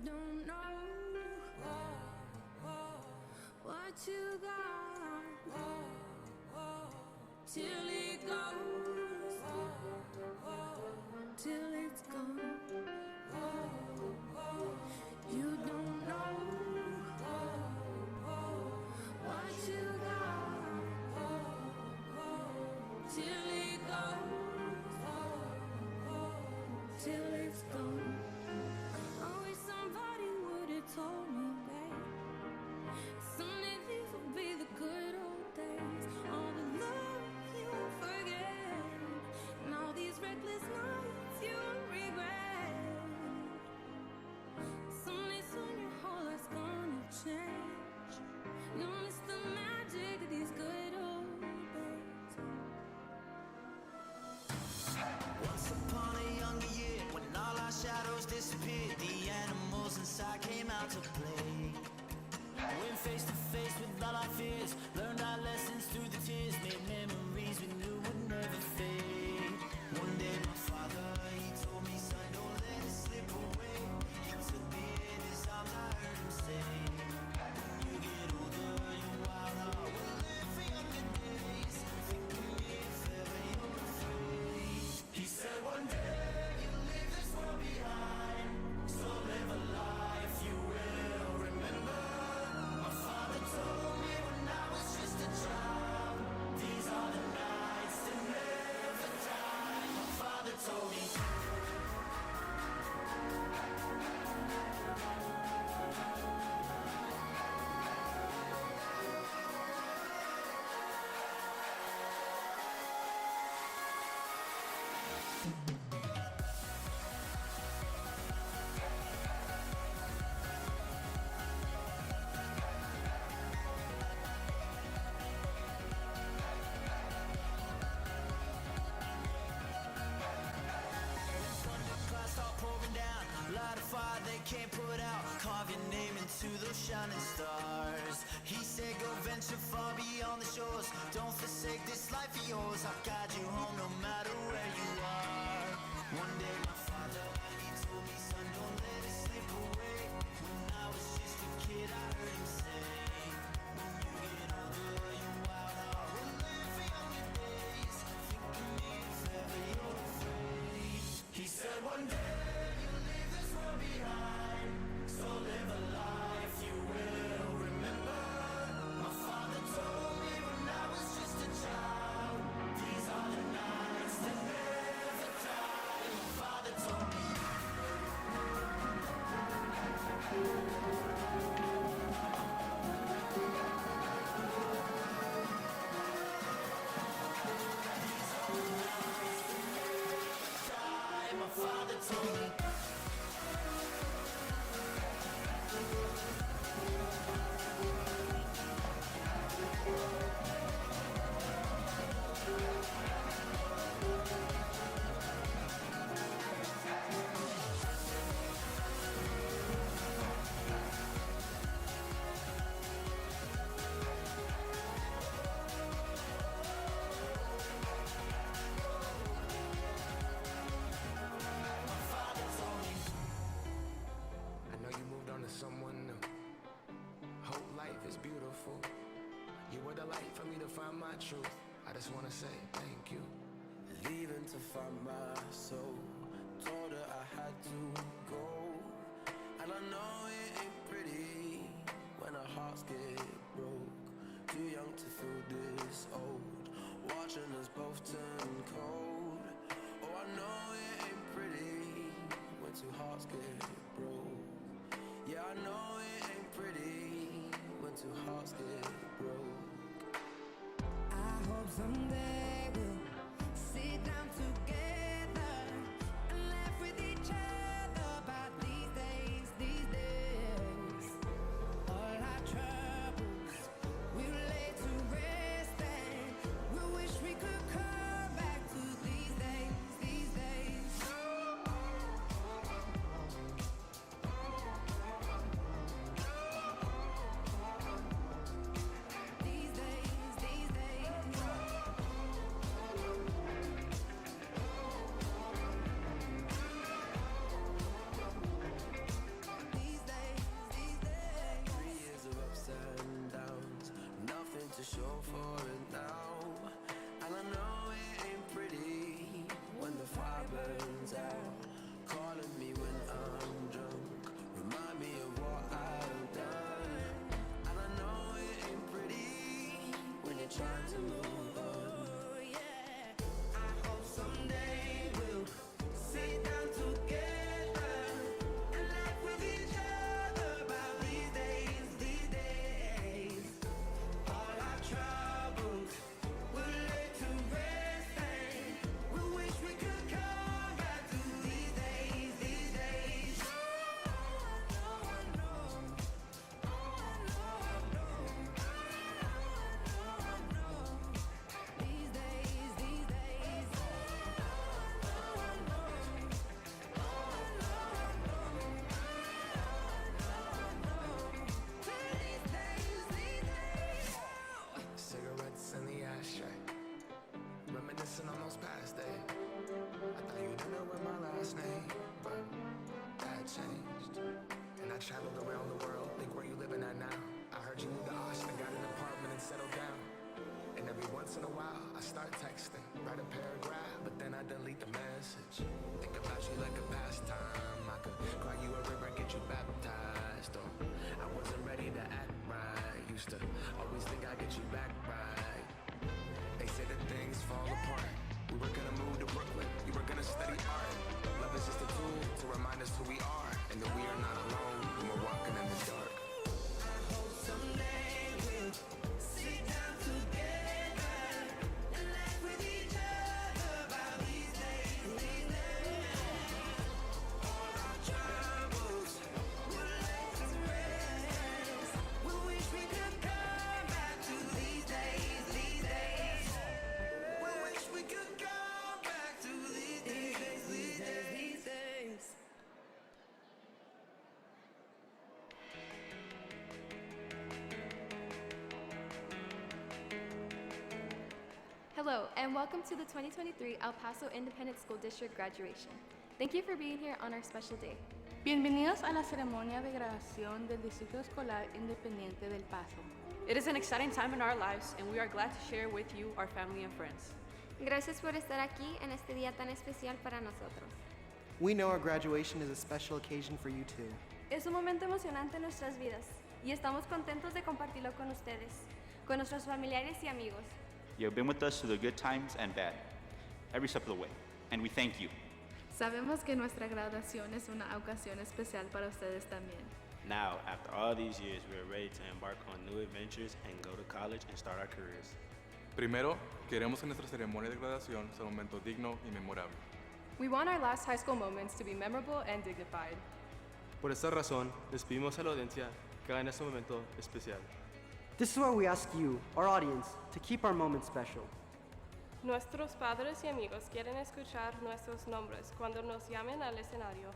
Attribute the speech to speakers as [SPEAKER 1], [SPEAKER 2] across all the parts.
[SPEAKER 1] don't know what you got till it goes, till it's gone. You don't know what you got till it goes, till it's gone. I wish somebody would have told me, babe, someday these will be the good old days. All the love you forget, and all these reckless nights you regret. Someday soon your whole life's gonna change. You'll miss the magic of these good old days.
[SPEAKER 2] Once upon a younger year, when all our shadows disappeared, the animals inside came out to play. Went face to face with all our fears, learned our lessons through the tears, made memories we knew would never fade. One day my father, he told me, son, don't let it slip away. He took me in his arms, I heard him say, when you get older, your wild heart will live for younger days. Think of me if ever you're afraid. He said one day you'll leave this world behind, so live a life you will remember. My father told me when I was just a child, these are the nights that never die. My father told me. Light a fire they can't put out, carve your name into those shining stars. He said go venture far beyond the shores, don't forsake this life of yours. I'll guide you home no matter where you are. One day my father, he told me, son, don't let it slip away. When I was just a kid I heard him say, when you get older your wild heart will live for younger days. Think of me if ever you're afraid. He said one day behind, so live a life you will remember. My father told me when I was just a child, these are the nights that never die. My father told me. These are the nights that never die. My father told me.
[SPEAKER 3] Someone new. Hope life is beautiful. You were the light for me to find my truth. I just wanna say thank you.
[SPEAKER 4] Leaving to find my soul, told her I had to go. And I know it ain't pretty when our hearts get broke. Too young to feel this old, watching us both turn cold. Oh, I know it ain't pretty when two hearts get broke. Yeah, I know it ain't pretty when two hearts get broke.
[SPEAKER 1] I hope someday we'll sit down together and laugh with each other about these days, these days. All our troubles we'll lay to rest, and we wish we could come back to these days, these days. These days, these days.
[SPEAKER 3] just fall apart. We were gonna move to Brooklyn, you were gonna study art. Love is just a tool to remind us who we are, and that we are not alone when we're walking in the dark.
[SPEAKER 1] Someday we'll sit down together and laugh with each other about these days, these days. All our troubles will let us rest. We wish we could come back to these days, these days. We wish we could come back to these days, these days, these days.
[SPEAKER 5] Hello, and welcome to the 2023 El Paso Independent School District graduation. Thank you for being here on our special day.
[SPEAKER 6] Bienvenidos a la ceremonia de graduación del Distrito Escolar Independiente del Paso.
[SPEAKER 7] It is an exciting time in our lives, and we are glad to share with you, our family and friends.
[SPEAKER 5] Gracias por estar aquí en este día tan especial para nosotros.
[SPEAKER 8] We know our graduation is a special occasion for you too.
[SPEAKER 5] Es un momento emocionante en nuestras vidas y estamos contentos de compartirlo con ustedes, con nuestros familiares y amigos.
[SPEAKER 9] You have been with us through the good times and bad, every step of the way, and we thank you.
[SPEAKER 6] Sabemos que nuestra graduación es una ocasión especial para ustedes también.
[SPEAKER 10] Now, after all these years, we are ready to embark on new adventures and go to college and start our careers.
[SPEAKER 11] Primero, queremos que nuestra ceremonia de graduación sea un momento digno y memorable.
[SPEAKER 7] We want our last high school moments to be memorable and dignified.
[SPEAKER 12] Por esta razón, les pedimos a la audiencia que hagan este momento especial.
[SPEAKER 8] This is why we ask you, our audience, to keep our moment special.
[SPEAKER 7] Nuestros padres y amigos quieren escuchar nuestros nombres cuando nos llamen al escenario.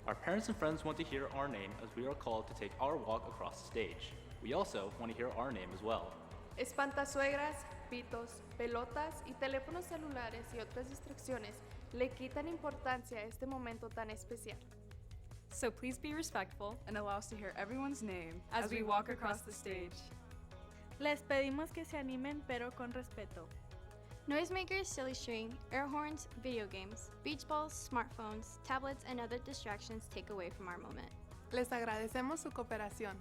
[SPEAKER 9] Our parents and friends want to hear our name as we are called to take our walk across the stage. We also want to hear our name as well.
[SPEAKER 6] Espantasuegras, pitos, pelotas y teléfonos celulares y otras distracciones le quitan importancia a este momento tan especial.
[SPEAKER 7] So please be respectful and allow us to hear everyone's name as we walk across the stage.
[SPEAKER 6] Les pedimos que se animen pero con respeto.
[SPEAKER 5] Noisemakers, silly string, air horns, video games, beach balls, smartphones, tablets, and other distractions take away from our moment.
[SPEAKER 6] Les agradecemos su cooperación.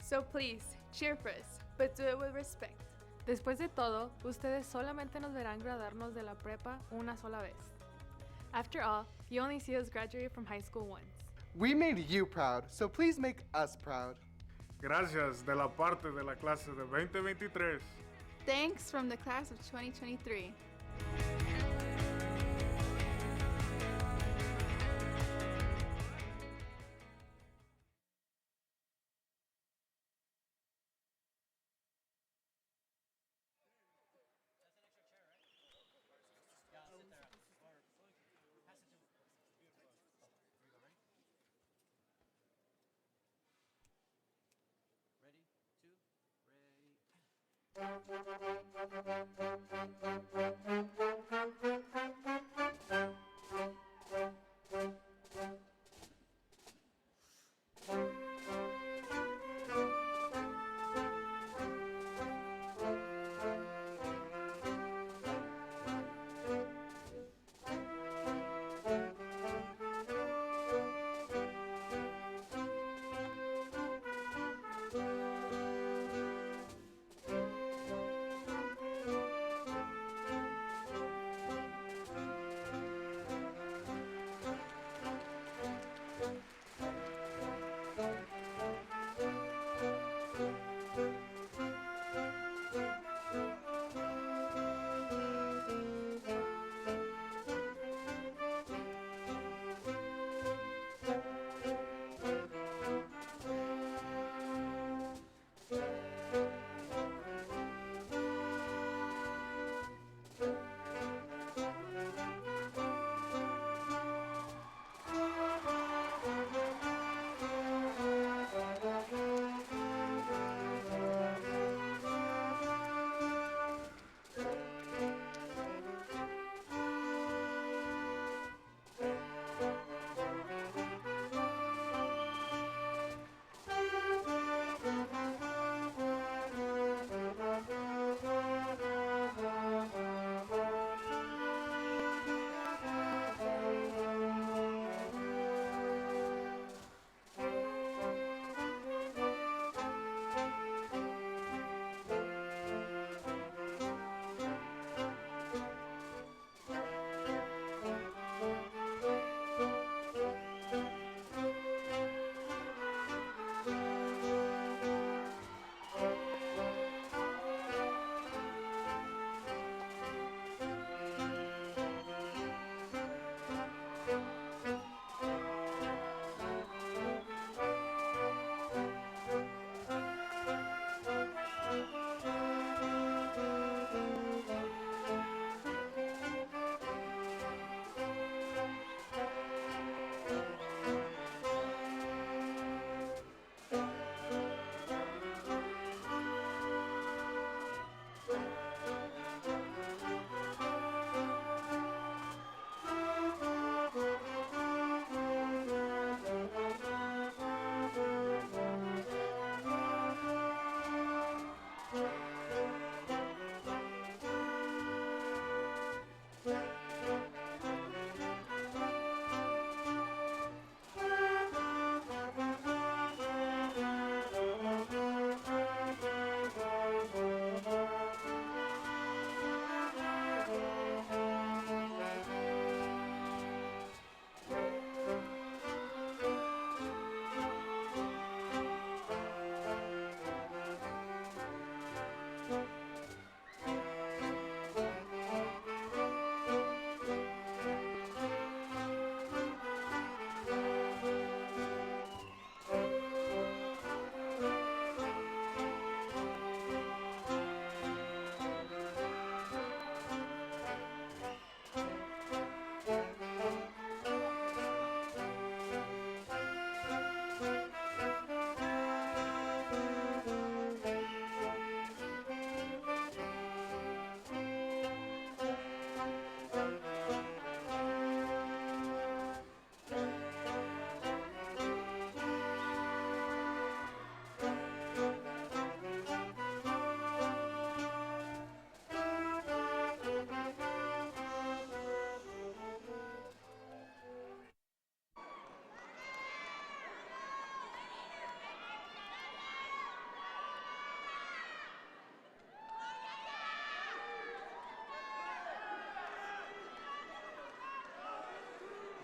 [SPEAKER 6] So please, cheer for us, but do it with respect. Después de todo, ustedes solamente nos verán graduarnos de la prepa una sola vez. After all, you only see us graduate from high school once.
[SPEAKER 13] We made you proud, so please make us proud.
[SPEAKER 14] Gracias de la parte de la clase de 2023.
[SPEAKER 6] Thanks from the class of 2023.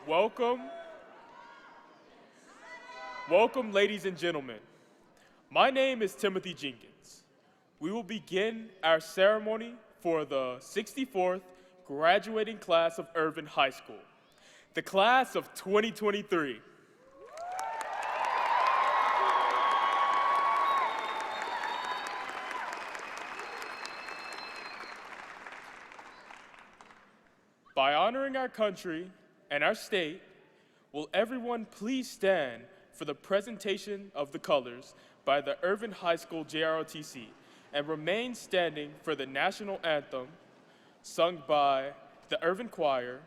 [SPEAKER 15] Welcome, welcome, ladies and gentlemen. My name is Timothy Jenkins. We will begin our ceremony for the 64th graduating class of Irvin High School, the class of 2023. By honoring our country and our state, will everyone please stand for the presentation of the colors by the Irvin High School JROTC and remain standing for the national anthem sung by the Irvin Choir,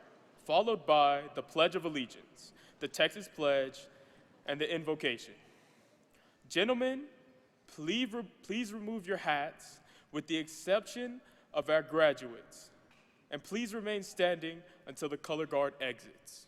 [SPEAKER 15] followed by the Pledge of Allegiance, the Texas Pledge, and the invocation. Gentlemen, please remove your hats with the exception of our graduates, and please remain standing until the color guard exits.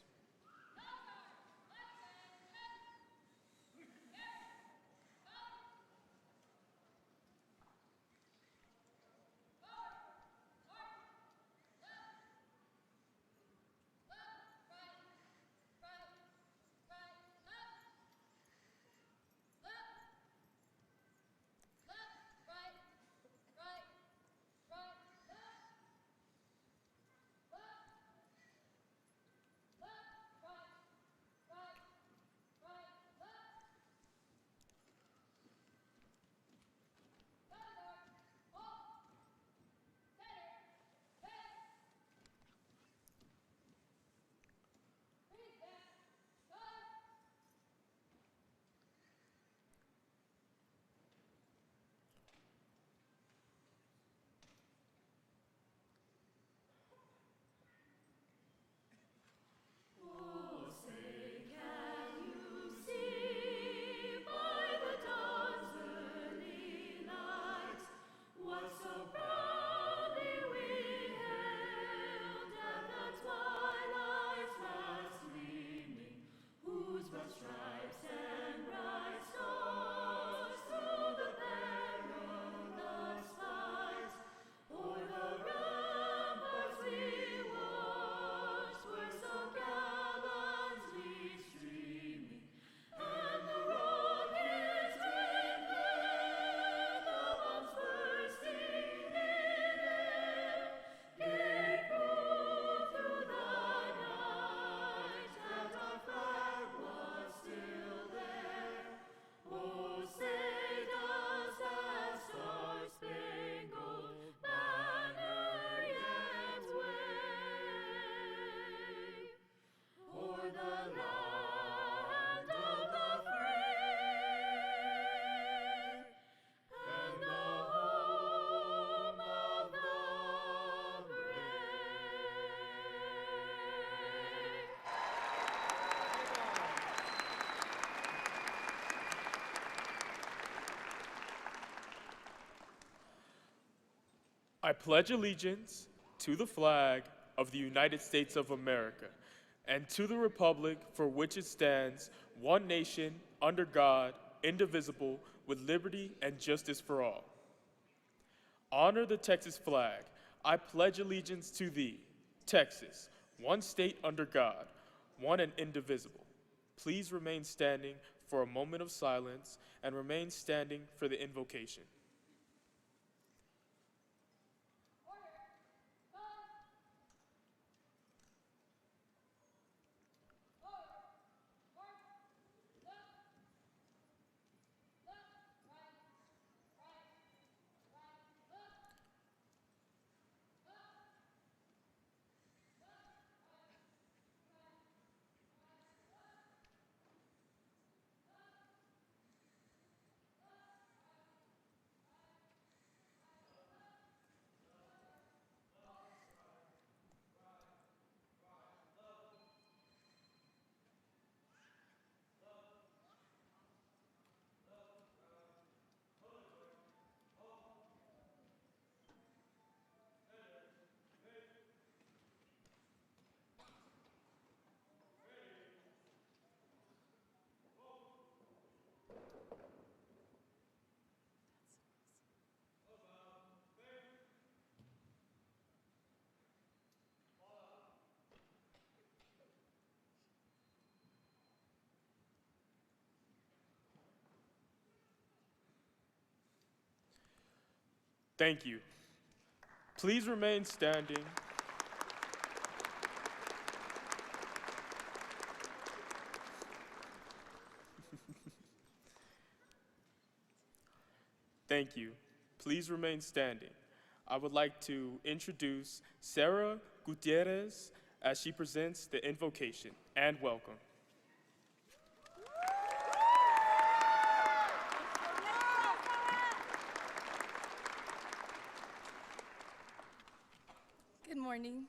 [SPEAKER 15] I pledge allegiance to the flag of the United States of America and to the republic for which it stands, one nation, under God, indivisible, with liberty and justice for all. Honor the Texas flag. I pledge allegiance to thee, Texas, one state under God, one and indivisible. Please remain standing for a moment of silence and remain standing for the invocation. Thank you. Please remain standing. Thank you. Please remain standing. I would like to introduce Sarah Gutierrez as she presents the invocation, and welcome.
[SPEAKER 5] Good morning.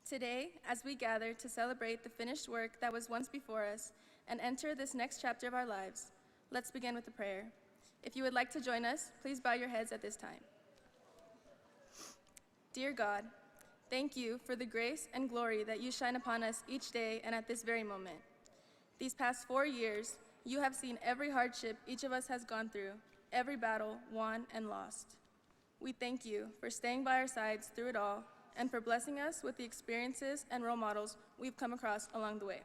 [SPEAKER 5] Today, as we gather to celebrate the finished work that was once before us and enter this next chapter of our lives, let's begin with a prayer. If you would like to join us, please bow your heads at this time. Dear God, thank you for the grace and glory that you shine upon us each day and at this very moment. These past 4 years, you have seen every hardship each of us has gone through, every battle won and lost. We thank you for staying by our sides through it all and for blessing us with the experiences and role models we've come across along the way.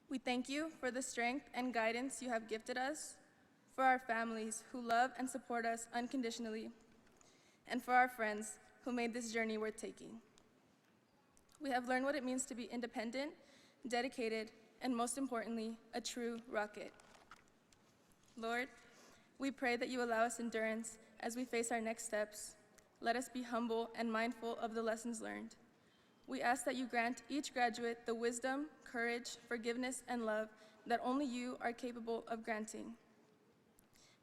[SPEAKER 5] We thank you for the strength and guidance you have gifted us, for our families who love and support us unconditionally, and for our friends who made this journey worth taking. We have learned what it means to be independent, dedicated, and most importantly, a true rocket. Lord, we pray that you allow us endurance as we face our next steps. Let us be humble and mindful of the lessons learned. We ask that you grant each graduate the wisdom, courage, forgiveness, and love that only you are capable of granting.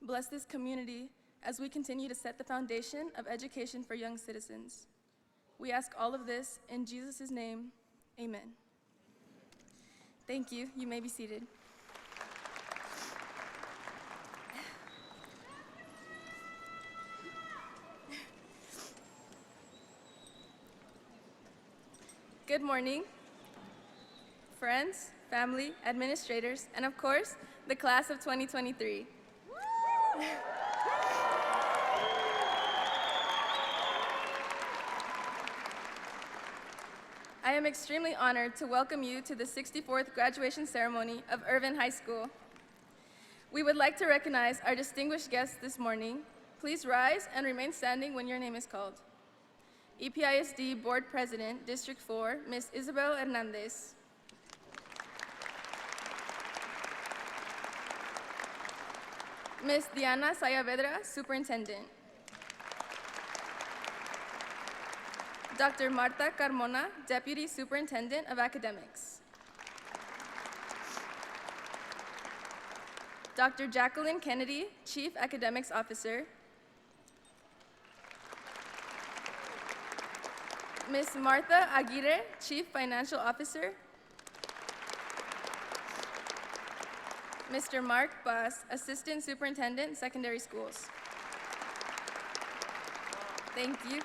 [SPEAKER 5] Bless this community as we continue to set the foundation of education for young citizens. We ask all of this in Jesus' name, amen. Thank you. You may be seated. Good morning, friends, family, administrators, and of course, the class of 2023. I am extremely honored to welcome you to the 64th graduation ceremony of Irvin High School. We would like to recognize our distinguished guests this morning. Please rise and remain standing when your name is called. EPISD Board President, District 4, Ms. Isabel Hernandez. Ms. Diana Sayavedra, Superintendent. Dr. Marta Carmona, Deputy Superintendent of Academics. Dr. Jacqueline Kennedy, Chief Academics Officer. Ms. Martha Aguirre, Chief Financial Officer. Mr. Mark Bass, Assistant Superintendent, Secondary Schools. Thank you.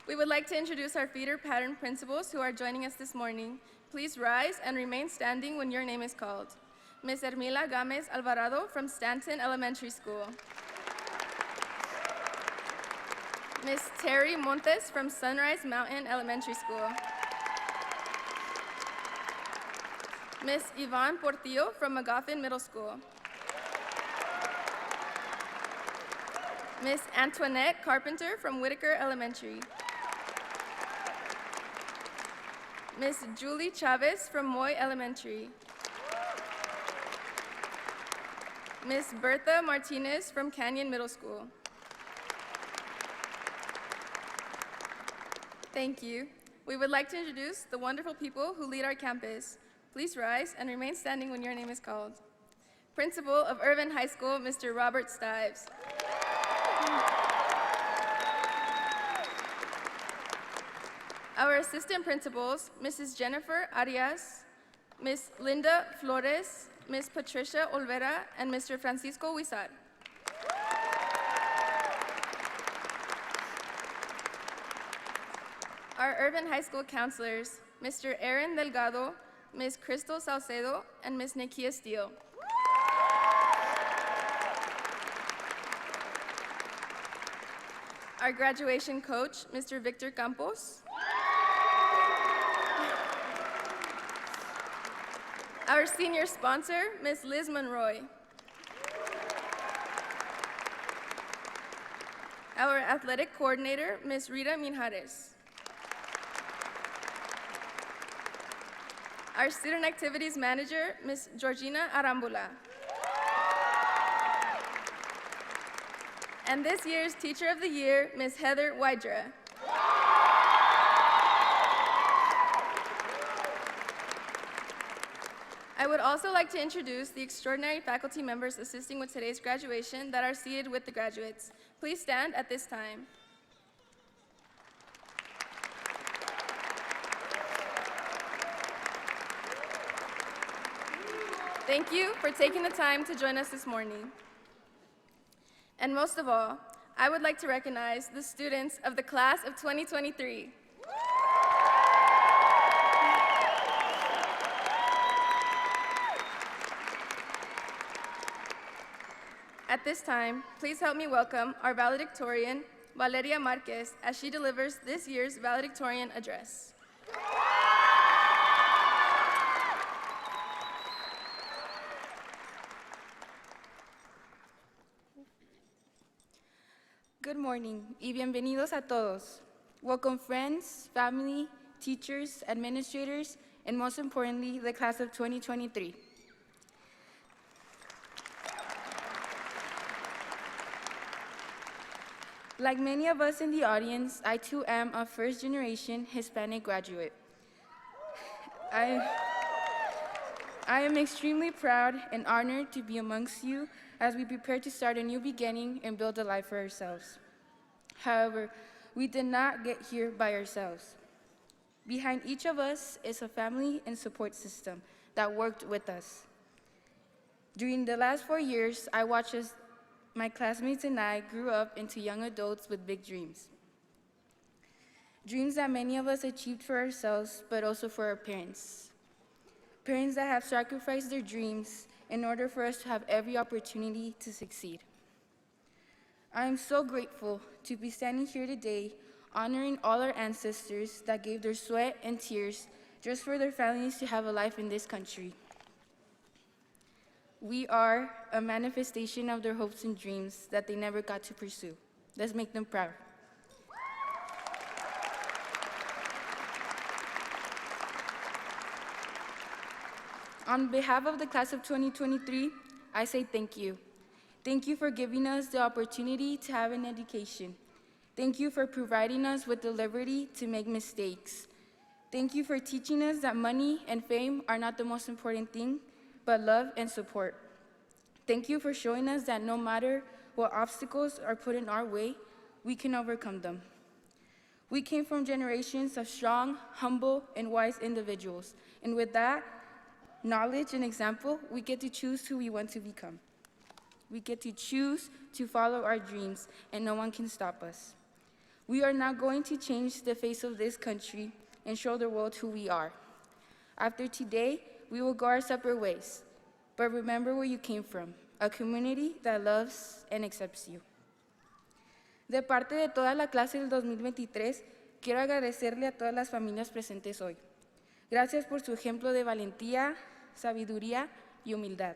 [SPEAKER 5] We would like to introduce our feeder pattern principals who are joining us this morning. Please rise and remain standing when your name is called. Ms. Hermila Gamez Alvarado from Stanton Elementary School. Ms. Terry Montes from Sunrise Mountain Elementary School. Ms. Yvonne Portillo from McGoffin Middle School. Ms. Antoinette Carpenter from Whitaker Elementary. Ms. Julie Chavez from Moy Elementary. Ms. Bertha Martinez from Canyon Middle School. Thank you. We would like to introduce the wonderful people who lead our campus. Please rise and remain standing when your name is called. Principal of Irvin High School, Mr. Robert Stives. Our assistant principals, Mrs. Jennifer Arias, Ms. Linda Flores, Ms. Patricia Olvera, and Mr. Francisco Huizar. Our Irvin High School counselors, Mr. Aaron Delgado, Ms. Crystal Salcedo, and Ms. Nikia Steele. Our graduation coach, Mr. Victor Campos. Our senior sponsor, Ms. Liz Monroy. Our athletic coordinator, Ms. Rita Minjares. Our student activities manager, Ms. Georgina Arambula. And this year's Teacher of the Year, Ms. Heather Wydra. I would also like to introduce the extraordinary faculty members assisting with today's graduation that are seated with the graduates. Please stand at this time. Thank you for taking the time to join us this morning. And most of all, I would like to recognize the students of the class of 2023. At this time, please help me welcome our valedictorian, Valeria Marquez, as she delivers this year's valedictorian address. Good morning y bienvenidos a todos. Welcome friends, family, teachers, administrators, and most importantly, the class of 2023. Like many of us in the audience, I too am a first-generation Hispanic graduate. I am extremely proud and honored to be amongst you as we prepare to start a new beginning and build a life for ourselves. However, we did not get here by ourselves. Behind each of us is a family and support system that worked with us. During the last 4 years, I watched as my classmates and I grew up into young adults with big dreams. Dreams that many of us achieved for ourselves, but also for our parents. Parents that have sacrificed their dreams in order for us to have every opportunity to succeed. I am so grateful to be standing here today, honoring all our ancestors that gave their sweat and tears just for their families to have a life in this country. We are a manifestation of their hopes and dreams that they never got to pursue. Let's make them proud. On behalf of the class of 2023, I say thank you. Thank you for giving us the opportunity to have an education. Thank you for providing us with the liberty to make mistakes. Thank you for teaching us that money and fame are not the most important thing, but love and support. Thank you for showing us that no matter what obstacles are put in our way, we can overcome them. We came from generations of strong, humble, and wise individuals, and with that knowledge and example, we get to choose who we want to become. We get to choose to follow our dreams, and no one can stop us. We are now going to change the face of this country and show the world who we are. After today, we will go our separate ways, but remember where you came from, a community that loves and accepts you. De parte de toda la clase del 2023, quiero agradecerle a todas las familias presentes hoy. Gracias por su ejemplo de valentía, sabiduría y humildad.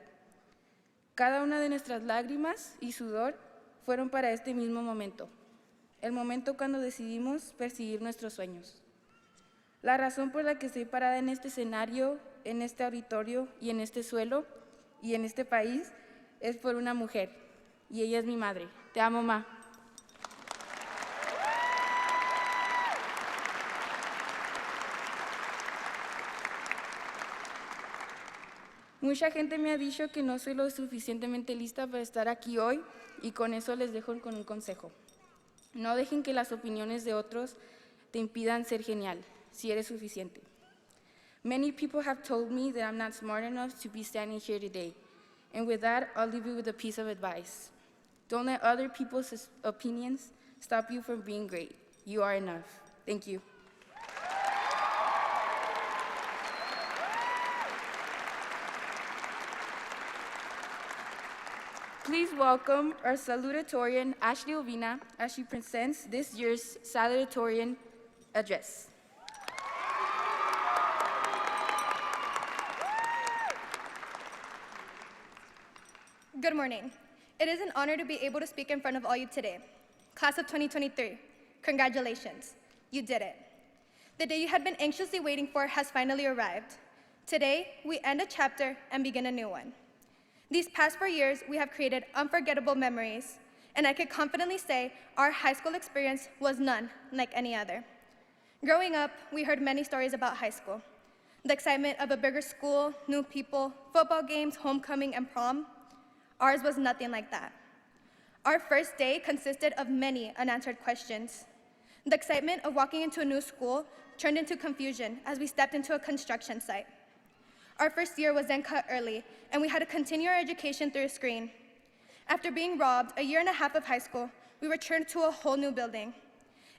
[SPEAKER 5] Cada una de nuestras lágrimas y sudor fueron para este mismo momento, el momento cuando decidimos perseguir nuestros sueños. La razón por la que estoy parada en este escenario, en este auditorio y en este suelo y en este país es por una mujer, y ella es mi madre. Te amo, Ma. Mucha gente me ha dicho que no soy lo suficientemente lista para estar aquí hoy, y con eso les dejo con un consejo. No dejen que las opiniones de otros te impidan ser genial, si eres suficiente. Many people have told me that I'm not smart enough to be standing here today. And with that, I'll leave you with a piece of advice. Don't let other people's opinions stop you from being great. You are enough. Thank you. Please welcome our salutatorian, Ashley Ovina, as she presents this year's salutatorian address.
[SPEAKER 16] Good morning. It is an honor to be able to speak in front of all you today.
[SPEAKER 5] Class of 2023, congratulations, you did it. The day you had been anxiously waiting for has finally arrived. Today, we end a chapter and begin a new one. These past 4 years, we have created unforgettable memories, and I can confidently say our high school experience was none like any other. Growing up, we heard many stories about high school. The excitement of a bigger school, new people, football games, homecoming, and prom. Ours was nothing like that. Our first day consisted of many unanswered questions. The excitement of walking into a new school turned into confusion as we stepped into a construction site. Our first year was then cut early, and we had to continue our education through a screen. After being robbed a year and a half of high school, we returned to a whole new building.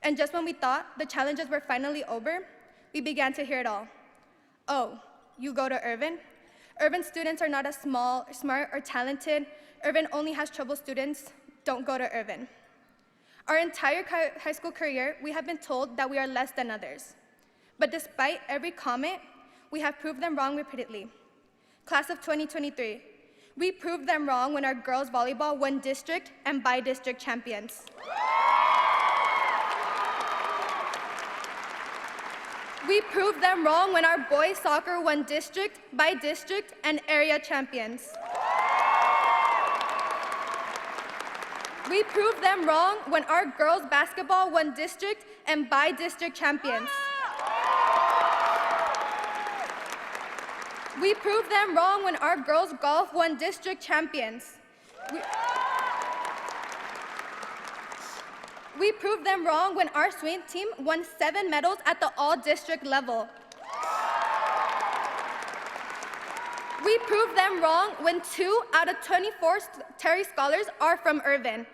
[SPEAKER 5] And just when we thought the challenges were finally over, we began to hear it all. Oh, you go to Irvin? Irvin students are not as smart, or talented. Irvin only has troubled students. Don't go to Irvin. Our entire high school career, we have been told that we are less than others. But despite every comment, we have proved them wrong repeatedly. Class of 2023, we proved them wrong when our girls volleyball won district and by-district champions. We proved them wrong when our boys soccer won district, by-district, and area champions. We proved them wrong when our girls basketball won district and by-district champions. We proved them wrong when our girls golf won district champions. We proved them wrong when our swim team won 7 medals at the all-district level. We proved them wrong when 2 out of 24 Terry Scholars are from Irvin.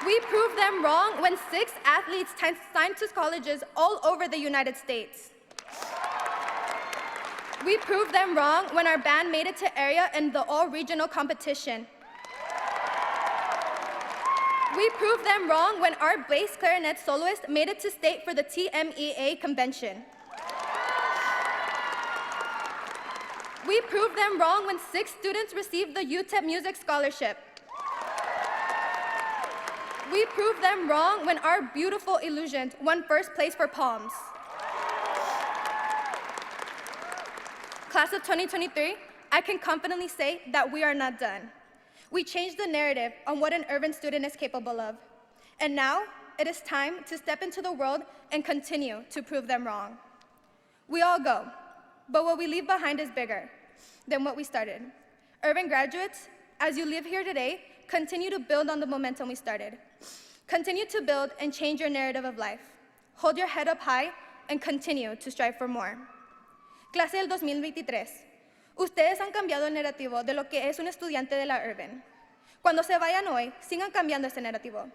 [SPEAKER 5] We proved them wrong when 6 athletes signed to colleges all over the United States. We proved them wrong when our band made it to area in the all-regional competition. We proved them wrong when our bass clarinet soloist made it to state for the TMEA convention. We proved them wrong when 6 students received the UTEP Music Scholarship. We proved them wrong when our beautiful Illusions won first place for Palms. Class of 2023, I can confidently say that we are not done. We changed the narrative on what an Irvin student is capable of. And now, it is time to step into the world and continue to prove them wrong. We all go, but what we leave behind is bigger than what we started. Irvin graduates, as you live here today, continue to build on the momentum we started. Continue to build and change your narrative of life. Hold your head up high and continue to strive for more. Clase del 2023. Ustedes han cambiado el narrativo de lo que es un estudiante de la Irvin. Cuando se vayan hoy, sigan cambiando ese narrativo.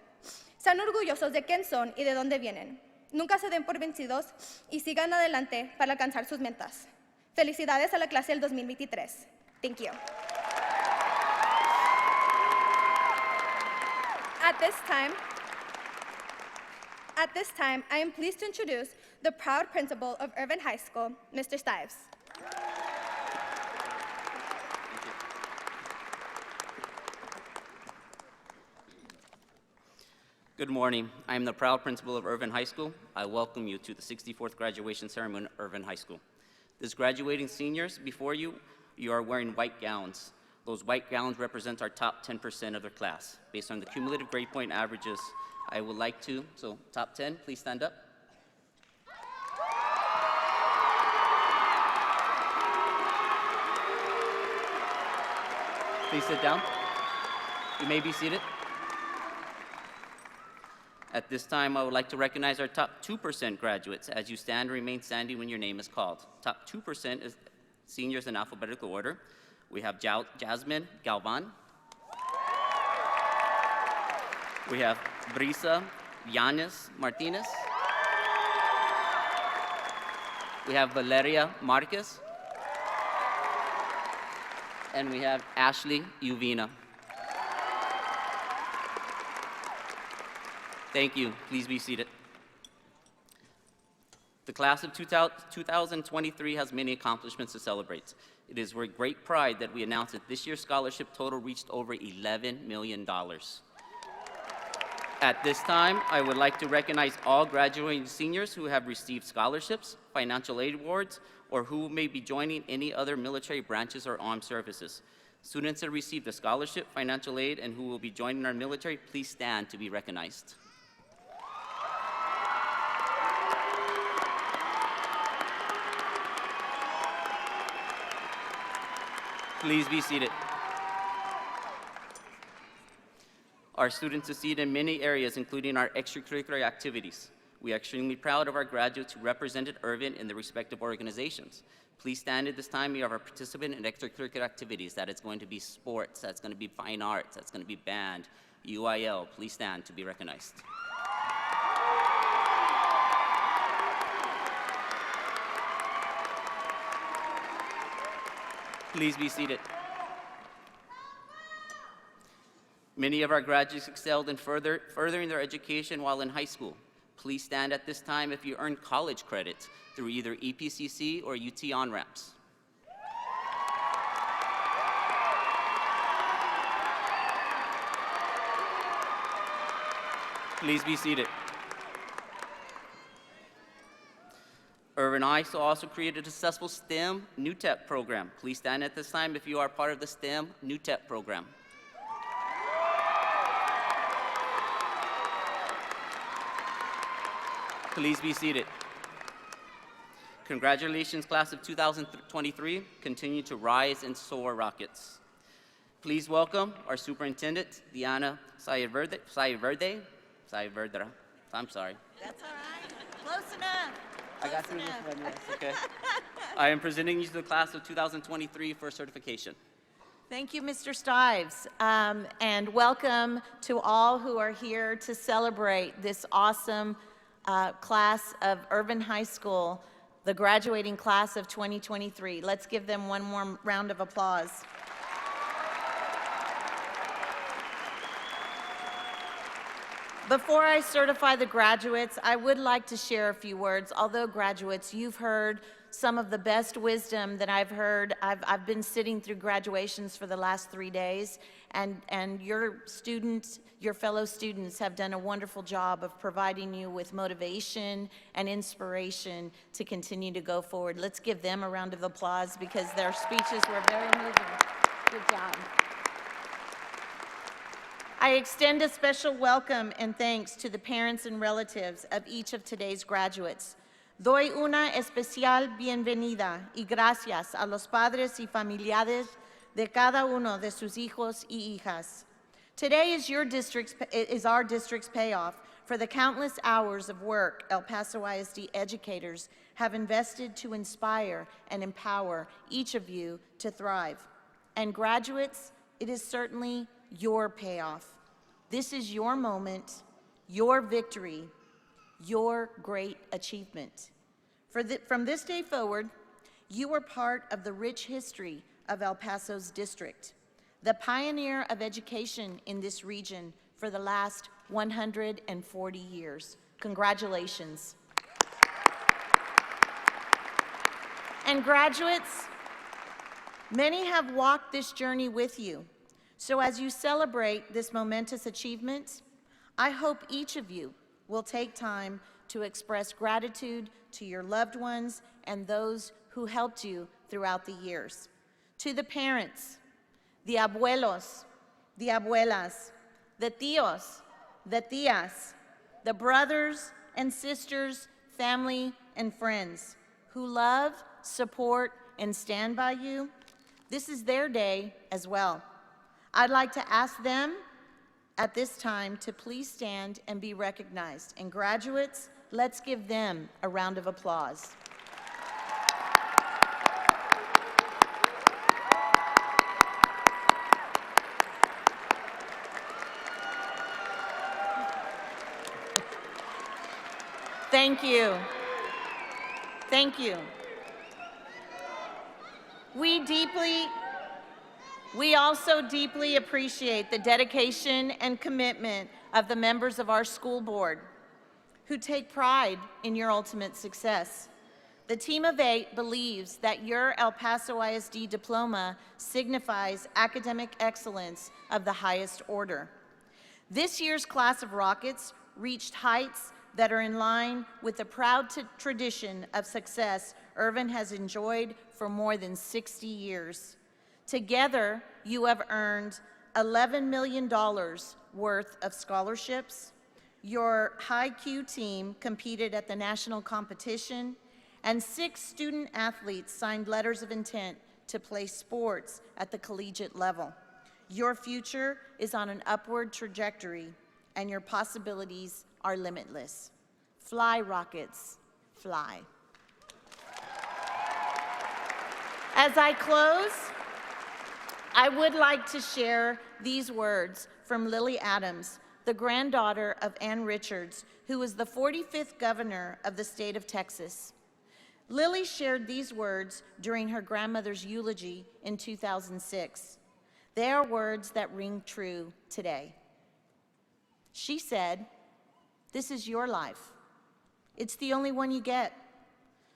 [SPEAKER 5] Sean orgullosos de quién son y de dónde vienen. Nunca se den por vencidos y sigan adelante para alcanzar sus metas. Felicidades a la clase del 2023. Thank you. At this time, I am pleased to introduce the proud principal of Irvin High School, Mr. Stives.
[SPEAKER 16] Good morning. I am the proud principal of Irvin High School. I welcome you to the 64th graduation ceremony at Irvin High School. This graduating seniors before you, you are wearing white gowns. Those white gowns represent our top 10% of their class. Based on the cumulative grade point averages, I would like to, so top 10, please stand up. Please sit down. You may be seated. At this time, I would like to recognize our top 2% graduates as you stand and remain standing when your name is called. Top 2% is seniors in alphabetical order. We have Jasmine Galvan. We have Brisa Yanis Martinez. We have Valeria Marquez. And we have Ashley Uvina. Thank you. Please be seated. The class of 2023 has many accomplishments to celebrate. It is with great pride that we announce that this year's scholarship total reached over $11 million. At this time, I would like to recognize all graduating seniors who have received scholarships, financial aid awards, or who may be joining any other military branches or armed services. Students that received a scholarship, financial aid, and who will be joining our military, please stand to be recognized. Please be seated. Our students succeed in many areas, including our extracurricular activities. We are extremely proud of our graduates who represented Irvin in their respective organizations. Please stand at this time. We have our participant in extracurricular activities. That is going to be sports, that's going to be fine arts, that's going to be band, UIL. Please stand to be recognized. Please be seated. Many of our graduates excelled in furthering their education while in high school. Please stand at this time if you earned college credits through either EPCC or UT on-ramps. Please be seated. Irvin High School also created a successful STEM NUTEP program. Please stand at this time if you are part of the STEM NUTEP program. Please be seated. Congratulations, class of 2023. Continue to rise and soar rockets. Please welcome our superintendent, Diana Sayaverdra. I'm sorry.
[SPEAKER 17] That's all right. Close enough.
[SPEAKER 16] I got through this one, yes, okay. I am presenting you to the class of 2023 for certification.
[SPEAKER 17] Thank you, Mr. Stives, and welcome to all who are here to celebrate this awesome class of Irvin High School, the graduating class of 2023. Let's give them one more round of applause. Before I certify the graduates, I would like to share a few words. Although graduates, you've heard some of the best wisdom that I've heard. I've been sitting through graduations for the last 3 days, and your students, your fellow students have done a wonderful job of providing you with motivation and inspiration to continue to go forward. Let's give them a round of applause because their speeches were very moving. Good job. I extend a special welcome and thanks to the parents and relatives of each of today's graduates. Doy una especial bienvenida y gracias a los padres y familiares de cada uno de sus hijos y hijas. Today is our district's payoff for the countless hours of work El Paso ISD educators have invested to inspire and empower each of you to thrive. And graduates, it is certainly your payoff. This is your moment, your victory, your great achievement. From this day forward, you are part of the rich history of El Paso's district, the pioneer of education in this region for the last 140 years. Congratulations. And graduates, many have walked this journey with you. So as you celebrate this momentous achievement, I hope each of you will take time to express gratitude to your loved ones and those who helped you throughout the years. To the parents, the abuelos, the abuelas, the tíos, the tías, the brothers and sisters, family and friends who love, support, and stand by you, this is their day as well. I'd like to ask them at this time to please stand and be recognized. And graduates, let's give them a round of applause. Thank you. Thank you. We also deeply appreciate the dedication and commitment of the members of our school board who take pride in your ultimate success. The team of 8 believes that your El Paso ISD diploma signifies academic excellence of the highest order. This year's class of Rockets reached heights that are in line with the proud tradition of success Irvin has enjoyed for more than 60 years. Together, you have earned $11 million worth of scholarships. Your high Q team competed at the national competition, and 6 student athletes signed letters of intent to play sports at the collegiate level. Your future is on an upward trajectory, and your possibilities are limitless. Fly, Rockets, fly. As I close, I would like to share these words from Lily Adams, the granddaughter of Ann Richards, who was the 45th governor of the state of Texas. Lily shared these words during her grandmother's eulogy in 2006. They are words that ring true today. She said, "This is your life. It's the only one you get.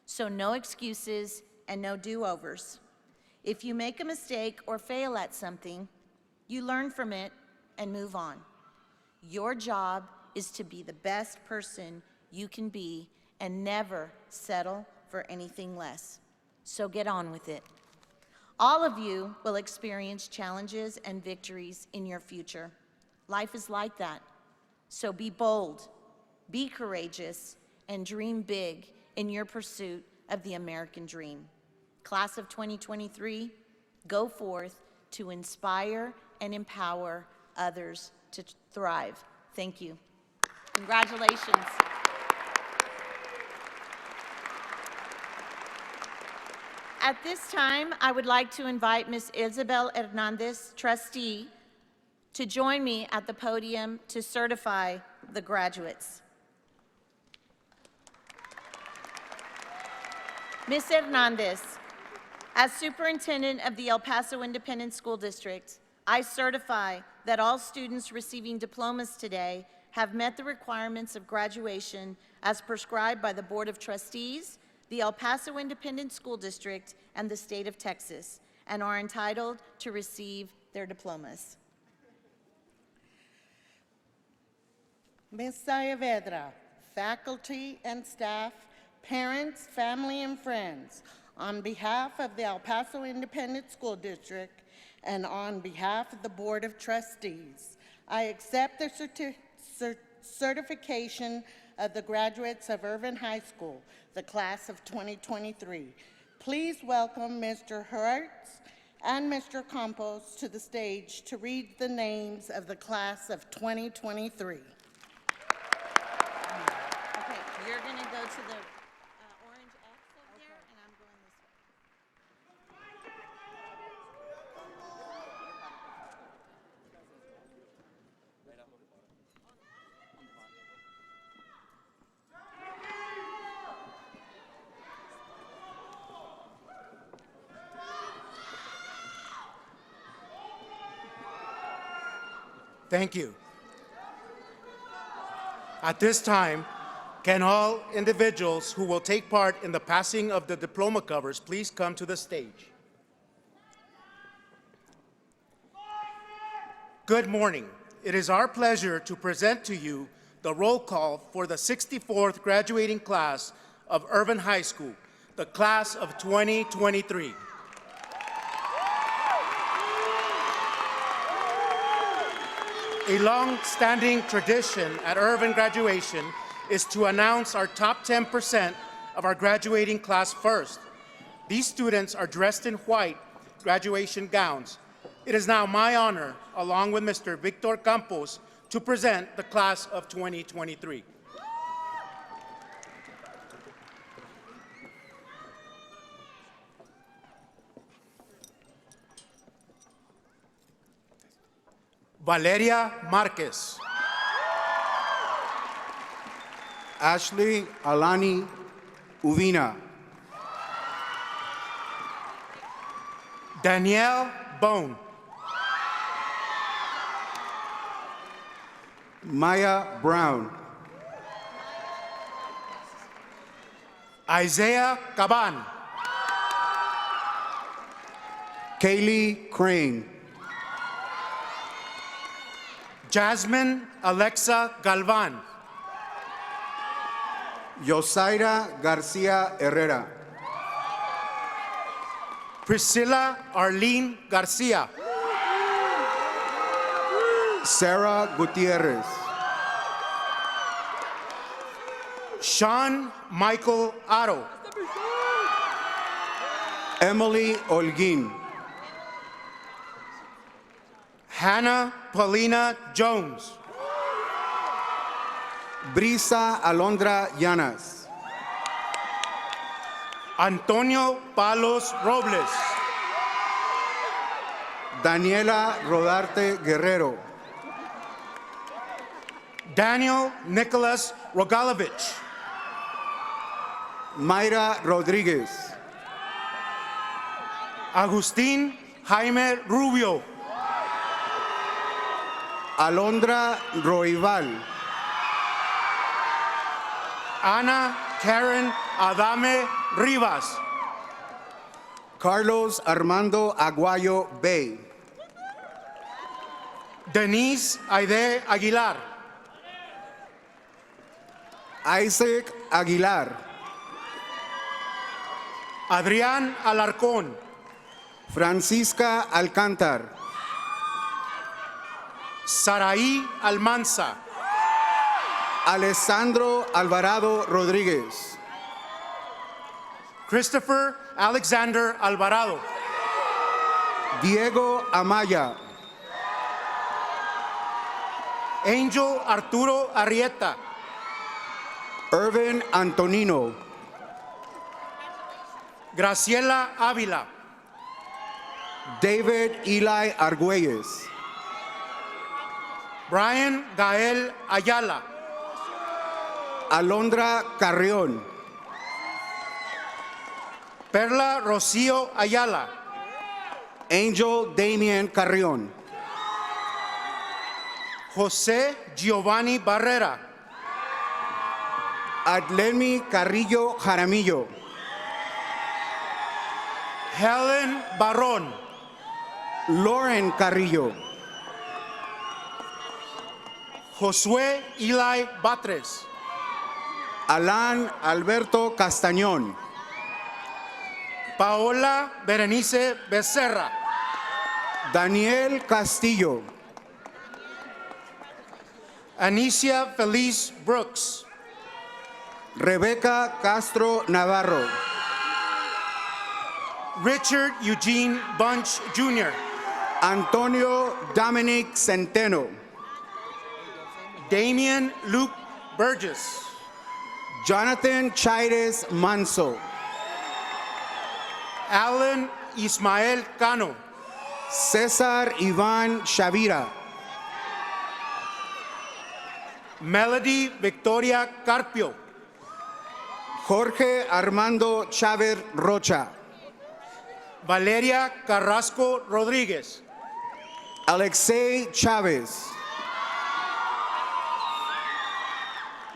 [SPEAKER 17] So no excuses and no do-overs. If you make a mistake or fail at something, you learn from it and move on. Your job is to be the best person you can be and never settle for anything less. So get on with it. All of you will experience challenges and victories in your future. Life is like that. So be bold, be courageous, and dream big in your pursuit of the American dream. Class of 2023, go forth to inspire and empower others to thrive. Thank you. Congratulations. At this time, I would like to invite Ms. Isabel Hernandez, trustee, to join me at the podium to certify the graduates. Ms. Hernandez, as superintendent of the El Paso Independent School District, I certify that all students receiving diplomas today have met the requirements of graduation as prescribed by the Board of Trustees, the El Paso Independent School District, and the state of Texas, and are entitled to receive their diplomas.
[SPEAKER 18] Ms. Saavedra, faculty and staff, parents, family, and friends, on behalf of the El Paso Independent School District and on behalf of the Board of Trustees, I accept the certification of the graduates of Irvin High School, the class of 2023. Please welcome Mr. Hertz and Mr. Campos to the stage to read the names of the class of 2023.
[SPEAKER 17] Okay, you're going to go to the orange X over there, and I'm going this way.
[SPEAKER 19] Thank you. At this time, can all individuals who will take part in the passing of the diploma covers please come to the stage? Good morning. It is our pleasure to present to you the roll call for the 64th graduating class of Irvin High School, the class of 2023. A long-standing tradition at Irvin Graduation is to announce our top 10% of our graduating class first. These students are dressed in white graduation gowns. It is now my honor, along with Mr. Victor Campos, to present the class of 2023. Valeria Marquez.
[SPEAKER 20] Ashley Alani Uvina.
[SPEAKER 19] Danielle Bone.
[SPEAKER 20] Maya Brown.
[SPEAKER 19] Isaiah Caban.
[SPEAKER 20] Kaylee Crane.
[SPEAKER 19] Jasmine Alexa Galvan.
[SPEAKER 20] Yosaira Garcia Herrera.
[SPEAKER 19] Priscilla Arlene Garcia.
[SPEAKER 20] Sarah Gutierrez.
[SPEAKER 19] Sean Michael Otto.
[SPEAKER 20] Emily Holguín.
[SPEAKER 19] Hannah Paulina Jones.
[SPEAKER 20] Brisa Alondra Llanas.
[SPEAKER 19] Antonio Palos Robles.
[SPEAKER 20] Daniela Rodarte Guerrero.
[SPEAKER 19] Daniel Nicholas Rogalovich.
[SPEAKER 20] Mayra Rodríguez.
[SPEAKER 19] Agustín Jaime Rubio.
[SPEAKER 20] Alondra Roival.
[SPEAKER 19] Ana Karen Adame Rivas.
[SPEAKER 20] Carlos Armando Aguayo Bay.
[SPEAKER 19] Denise Aide Aguilar.
[SPEAKER 20] Isaac Aguilar.
[SPEAKER 19] Adrián Alarcón.
[SPEAKER 20] Francisca Alcántar.
[SPEAKER 19] Saraí Almanza.
[SPEAKER 20] Alessandro Alvarado Rodríguez.
[SPEAKER 19] Christopher Alexander Alvarado.
[SPEAKER 20] Diego Amaya.
[SPEAKER 19] Angel Arturo Arrieta.
[SPEAKER 20] Irvin Antonino.
[SPEAKER 19] Graciela Ávila.
[SPEAKER 20] David Eli Argüelles.
[SPEAKER 19] Brian Gael Ayala.
[SPEAKER 20] Alondra Carrión.
[SPEAKER 19] Perla Rocío Ayala.
[SPEAKER 20] Angel Damien Carrión.
[SPEAKER 19] José Giovanni Barrera.
[SPEAKER 20] Adlenmi Carrillo Jaramillo.
[SPEAKER 19] Helen Barrón.
[SPEAKER 20] Lauren Carrillo.
[SPEAKER 19] Josué Eli Batres.
[SPEAKER 20] Alan Alberto Castañón.
[SPEAKER 19] Paola Berenice Becerra.
[SPEAKER 20] Daniel Castillo.
[SPEAKER 19] Anicia Feliz Brooks.
[SPEAKER 20] Rebeca Castro Navarro.
[SPEAKER 19] Richard Eugene Bunch Jr.
[SPEAKER 20] Antonio Dominic Centeno.
[SPEAKER 19] Damian Luke Burgess.
[SPEAKER 20] Jonathan Chaires Manso.
[SPEAKER 19] Alan Ismael Cano.
[SPEAKER 20] César Iván Shavira.
[SPEAKER 19] Melody Victoria Carpio.
[SPEAKER 20] Jorge Armando Chávez Rocha.
[SPEAKER 19] Valeria Carrasco Rodríguez.
[SPEAKER 20] Alexei Chávez.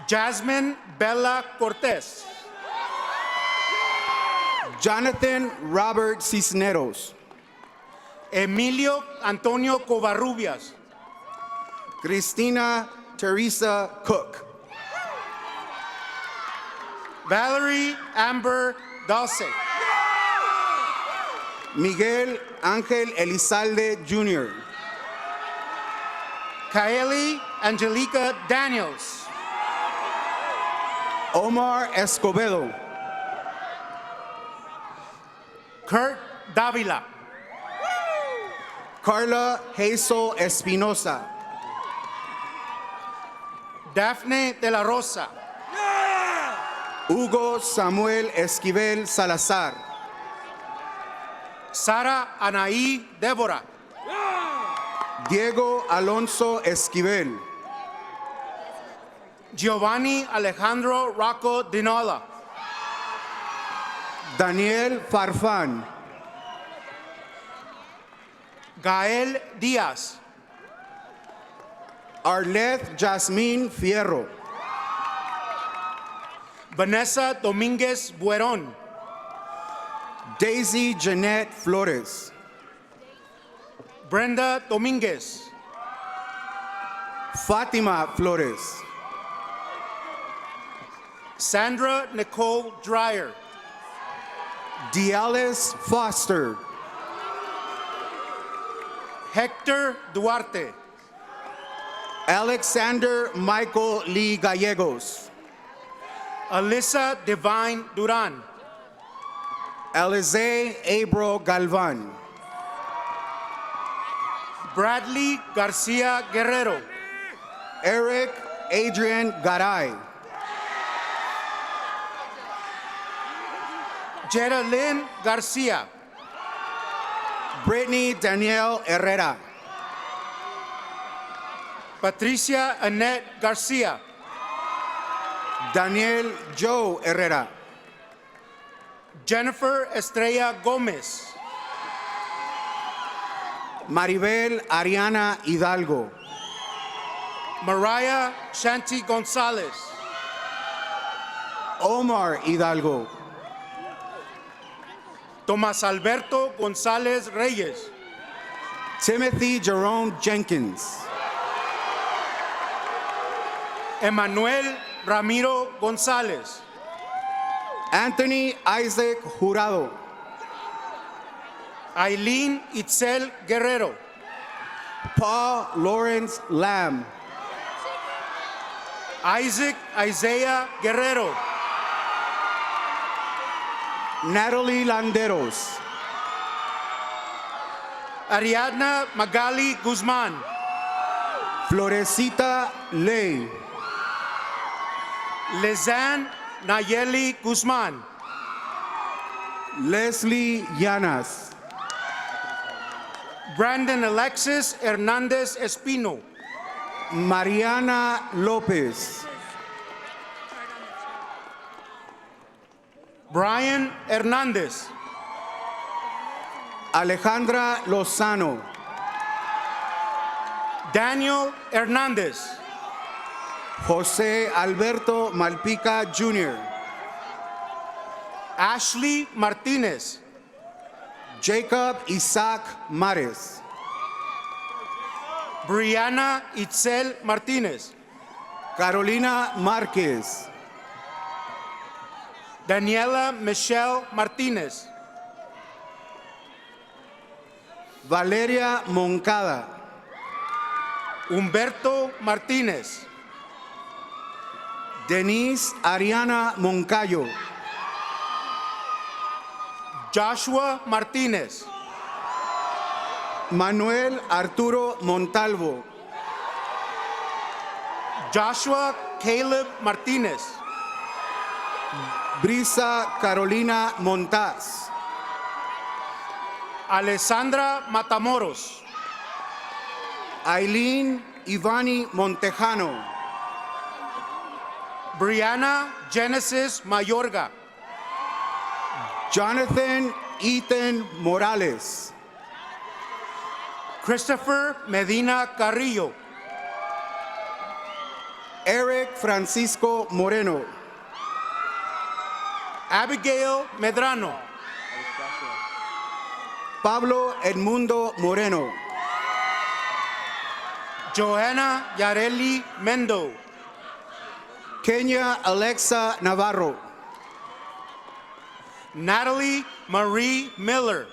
[SPEAKER 19] Jasmine Bella Cortez.
[SPEAKER 20] Jonathan Robert Cisneros.
[SPEAKER 19] Emilio Antonio Covarrubias.
[SPEAKER 20] Cristina Teresa Cook.
[SPEAKER 19] Valerie Amber Dulce.
[SPEAKER 20] Miguel Ángel Elizalde Jr.
[SPEAKER 19] Kaeli Angelica Daniels.
[SPEAKER 20] Omar Escobedo.
[SPEAKER 19] Kurt Davila.
[SPEAKER 20] Carla Hazel Espinosa.
[SPEAKER 19] Daphne de la Rosa.
[SPEAKER 20] Hugo Samuel Esquivel Salazar.
[SPEAKER 19] Sara Anaí Débora.
[SPEAKER 20] Diego Alonso Esquivel.
[SPEAKER 19] Giovanni Alejandro Rocco Dinola.
[SPEAKER 20] Daniel Farfán.
[SPEAKER 19] Gael Díaz.
[SPEAKER 20] Arleth Jasmine Fierro.
[SPEAKER 19] Vanessa Domínguez Buerón.
[SPEAKER 20] Daisy Jeanette Flores.
[SPEAKER 19] Brenda Domínguez.
[SPEAKER 20] Fátima Flores.
[SPEAKER 19] Sandra Nicole Dreyer.
[SPEAKER 20] Dialis Foster.
[SPEAKER 19] Hector Duarte.
[SPEAKER 20] Alexander Michael Lee Gallegos.
[SPEAKER 19] Alyssa Divine Duran.
[SPEAKER 20] Alize Abro Galvan.
[SPEAKER 19] Bradley Garcia Guerrero.
[SPEAKER 20] Eric Adrian Garay.
[SPEAKER 19] Geraldine Garcia.
[SPEAKER 20] Brittany Danielle Herrera.
[SPEAKER 19] Patricia Annette Garcia.
[SPEAKER 20] Daniel Joe Herrera.
[SPEAKER 19] Jennifer Estrella Gomez.
[SPEAKER 20] Maribel Ariana Hidalgo.
[SPEAKER 19] Mariah Shanti Gonzalez.
[SPEAKER 20] Omar Hidalgo.
[SPEAKER 19] Tomás Alberto González Reyes.
[SPEAKER 20] Timothy Jerome Jenkins.
[SPEAKER 19] Emanuel Ramiro González.
[SPEAKER 20] Anthony Isaac Jurado.
[SPEAKER 19] Aileen Itzel Guerrero.
[SPEAKER 20] Paul Lawrence Lamb.
[SPEAKER 19] Isaac Isaiah Guerrero.
[SPEAKER 20] Natalie Landeros.
[SPEAKER 19] Ariadna Magali Guzman.
[SPEAKER 20] Florecita Ley.
[SPEAKER 19] Lezanne Nayeli Guzman.
[SPEAKER 20] Leslie Llanas.
[SPEAKER 19] Brandon Alexis Hernandez Espino.
[SPEAKER 20] Mariana Lopez.
[SPEAKER 19] Brian Hernandez.
[SPEAKER 20] Alejandra Lozano.
[SPEAKER 19] Daniel Hernandez.
[SPEAKER 20] José Alberto Malpica Jr.
[SPEAKER 19] Ashley Martinez.
[SPEAKER 20] Jacob Isaac Mares.
[SPEAKER 19] Brianna Itzel Martinez.
[SPEAKER 20] Carolina Márquez.
[SPEAKER 19] Daniela Michelle Martinez.
[SPEAKER 20] Valeria Moncada.
[SPEAKER 19] Humberto Martínez.
[SPEAKER 20] Denise Ariana Moncayo.
[SPEAKER 19] Joshua Martínez.
[SPEAKER 20] Manuel Arturo Montalvo.
[SPEAKER 19] Joshua Caleb Martínez.
[SPEAKER 20] Brisa Carolina Montaz.
[SPEAKER 19] Alessandra Matamoros.
[SPEAKER 20] Aileen Ivani Montejano.
[SPEAKER 19] Brianna Genesis Mayorga.
[SPEAKER 20] Jonathan Ethan Morales.
[SPEAKER 19] Christopher Medina Carrillo.
[SPEAKER 20] Eric Francisco Moreno.
[SPEAKER 19] Abigail Medrano.
[SPEAKER 20] Pablo Edmundo Moreno.
[SPEAKER 19] Johanna Yareli Mendo.
[SPEAKER 20] Kenya Alexa Navarro.
[SPEAKER 19] Natalie Marie Miller.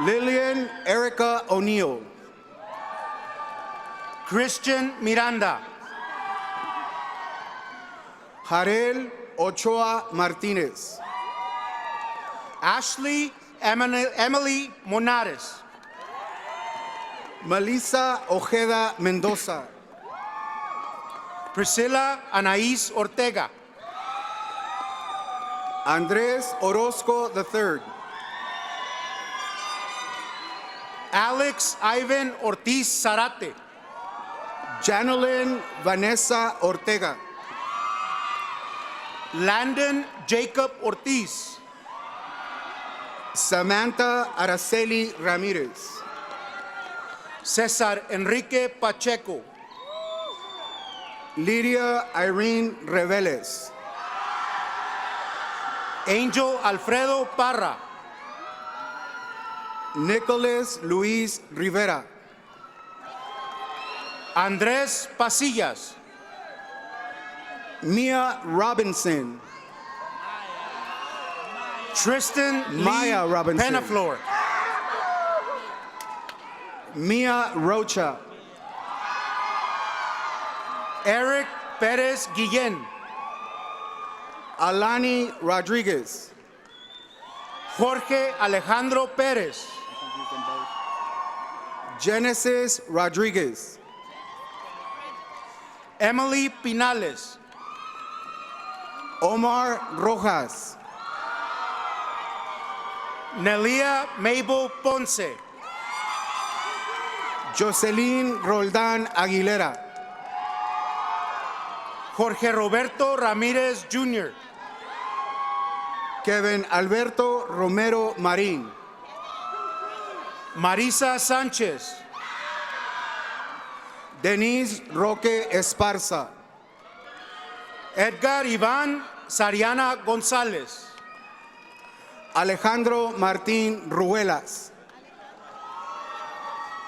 [SPEAKER 20] Lillian Erica O'Neill.
[SPEAKER 19] Christian Miranda.
[SPEAKER 20] Jarel Ochoa Martínez.
[SPEAKER 19] Ashley Emily Monares.
[SPEAKER 20] Melissa Ojeda Mendoza.
[SPEAKER 19] Priscilla Anaís Ortega.
[SPEAKER 20] Andrés Orozco III.
[SPEAKER 19] Alex Ivan Ortiz Zarate.
[SPEAKER 20] Janelyn Vanessa Ortega.
[SPEAKER 19] Landon Jacob Ortiz.
[SPEAKER 20] Samantha Araceli Ramírez.
[SPEAKER 19] Cesar Enrique Pacheco.
[SPEAKER 20] Lidia Irene Reveles.
[SPEAKER 19] Angel Alfredo Parra.
[SPEAKER 20] Nicholas Luis Rivera.
[SPEAKER 19] Andrés Pasillas.
[SPEAKER 20] Mia Robinson.
[SPEAKER 19] Tristan
[SPEAKER 20] Maya
[SPEAKER 19] Lee
[SPEAKER 20] Robinson.
[SPEAKER 19] Penaflor.
[SPEAKER 20] Mia Rocha.
[SPEAKER 19] Eric Perez Guillén.
[SPEAKER 20] Alani Rodriguez.
[SPEAKER 19] Jorge Alejandro Pérez.
[SPEAKER 20] Genesis Rodriguez.
[SPEAKER 19] Emily Pinales.
[SPEAKER 20] Omar Rojas.
[SPEAKER 19] Nelia Mabel Ponce.
[SPEAKER 20] Jocelyn Roldan Aguilera.
[SPEAKER 19] Jorge Roberto Ramírez Jr.
[SPEAKER 20] Kevin Alberto Romero Marín.
[SPEAKER 19] Marisa Sánchez.
[SPEAKER 20] Denise Roque Esparza.
[SPEAKER 19] Edgar Iván Sariana González.
[SPEAKER 20] Alejandro Martín Ruelas.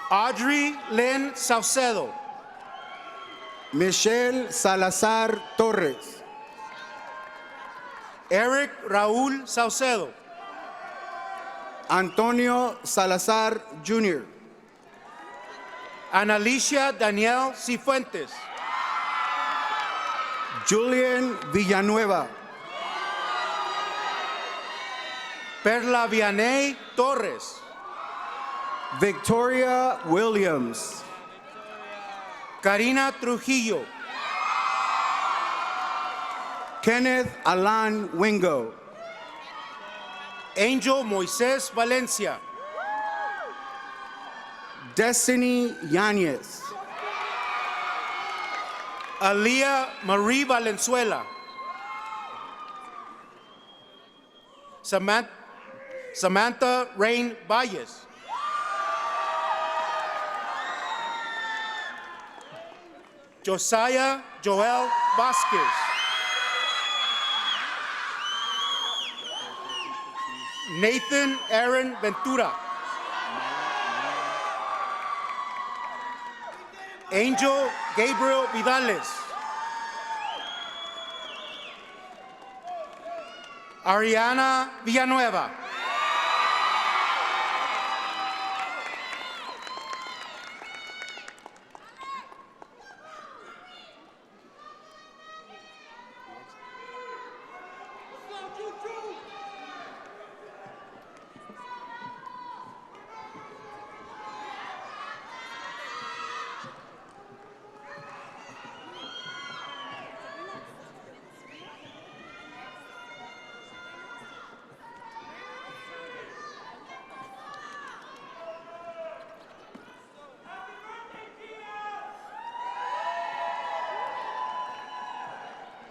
[SPEAKER 19] Audrey Lynn Saucedo.
[SPEAKER 20] Michelle Salazar Torres.
[SPEAKER 19] Eric Raúl Saucedo.
[SPEAKER 20] Antonio Salazar Jr.
[SPEAKER 19] Analicia Daniel Cifuentes.
[SPEAKER 20] Julian Villanueva.
[SPEAKER 19] Perla Vianey Torres.
[SPEAKER 20] Victoria Williams.
[SPEAKER 19] Karina Trujillo.
[SPEAKER 20] Kenneth Alan Wingo.
[SPEAKER 19] Angel Moisés Valencia.
[SPEAKER 20] Destiny Yanez.
[SPEAKER 19] Alía Marie Valenzuela. Samantha Rain Valles. Josiah Joel Vasquez. Nathan Aaron Ventura. Angel Gabriel Vidales. Ariana Villanueva.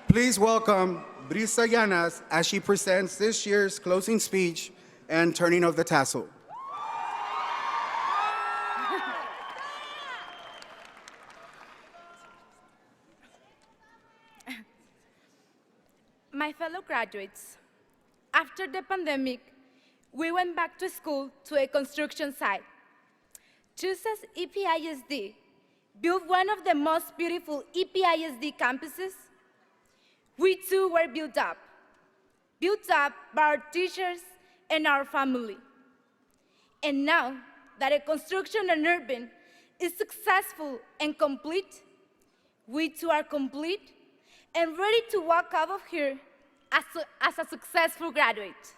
[SPEAKER 20] Please welcome Brisa Llanas as she presents this year's closing speech and turning of the tassel.
[SPEAKER 21] My fellow graduates, after the pandemic, we went back to school to a construction site. Just as EPISD built one of the most beautiful EPISD campuses, we too were built up by our teachers and our family. And now that a construction in Irvin is successful and complete, we too are complete and ready to walk out of here as a successful graduate.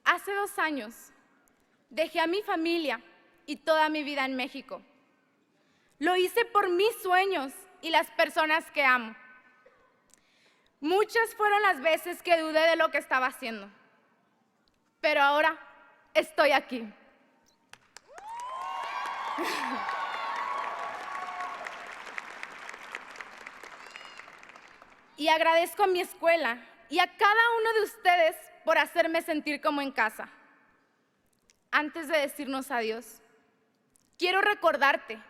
[SPEAKER 21] Hace 2 años, dejé a mi familia y toda mi vida en México. Lo hice por mis sueños y las personas que amo. Muchas fueron las veces que dudé de lo que estaba haciendo, pero ahora estoy aquí. Y agradezco a mi escuela y a cada uno de ustedes por hacerme sentir como en casa. Antes de decirnos adiós, quiero recordarte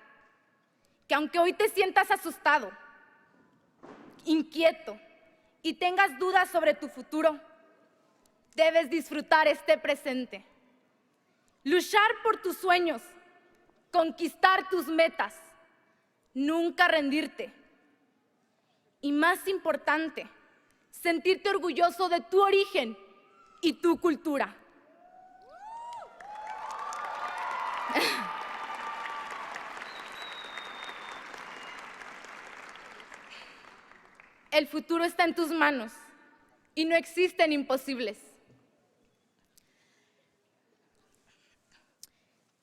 [SPEAKER 21] que aunque hoy te sientas asustado, inquieto y tengas dudas sobre tu futuro, debes disfrutar este presente. Luchar por tus sueños, conquistar tus metas, nunca rendirte. Y más importante, sentirte orgulloso de tu origen y tu cultura. El futuro está en tus manos y no existen imposibles.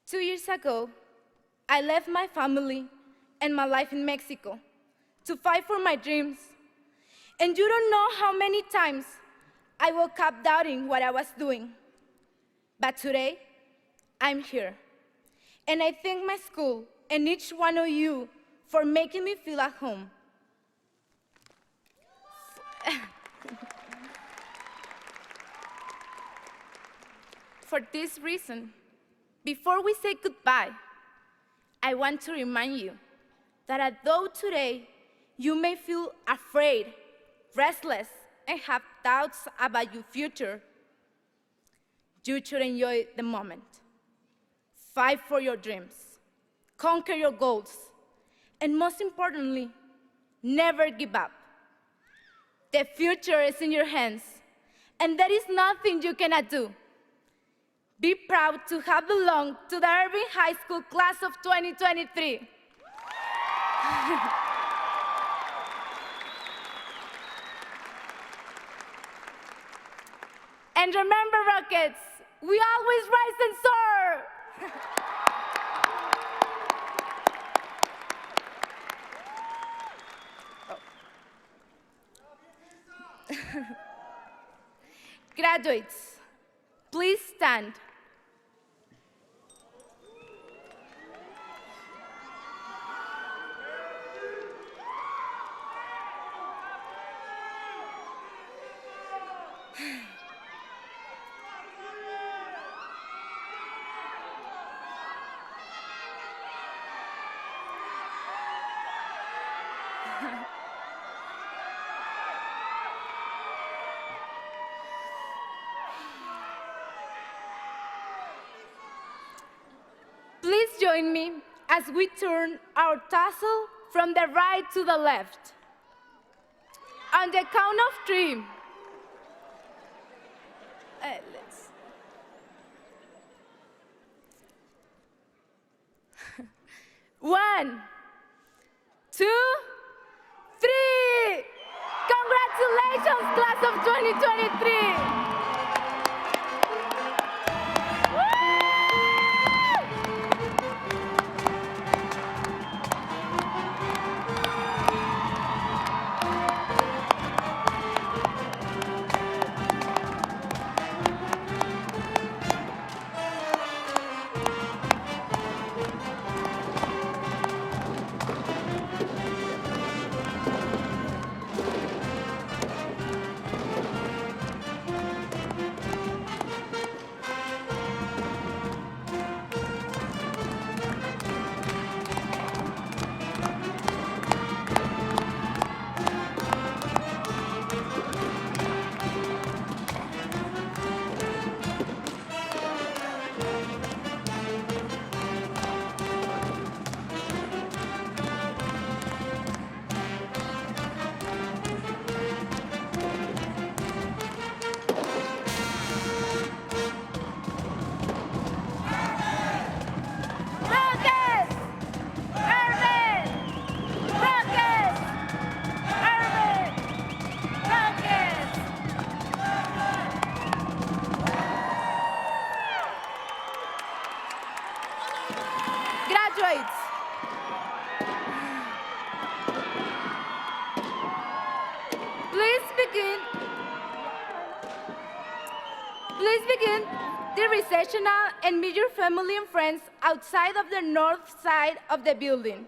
[SPEAKER 21] 2 years ago, I left my family and my life in Mexico to fight for my dreams. And you don't know how many times I woke up doubting what I was doing. But today, I'm here. And I thank my school and each one of you for making me feel at home. For this reason, before we say goodbye, I want to remind you that although today you may feel afraid, restless, and have doubts about your future, you should enjoy the moment. Fight for your dreams, conquer your goals, and most importantly, never give up. The future is in your hands, and there is nothing you cannot do. Be proud to have belonged to the Irvin High School class of 2023. And remember, Rockets, we always rise and soar! Graduates, please stand. Please join me as we turn our tassel from the right to the left. On the count of 3. Let's. 1, 2, 3. Congratulations, class of 2023. Graduates, please begin the recessional and meet your family and friends outside of the north side of the building.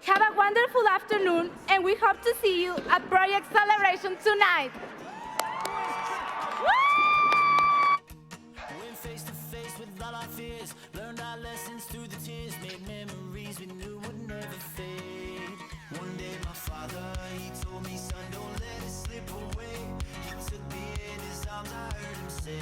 [SPEAKER 21] Have a wonderful afternoon, and we hope to see you at Project Celebration tonight.
[SPEAKER 4] Went face to face with all our fears, learned our lessons through the tears, made memories we knew would never fade. One day my father, he told me, son, don't let it slip away. He took me in his arms, I heard him say,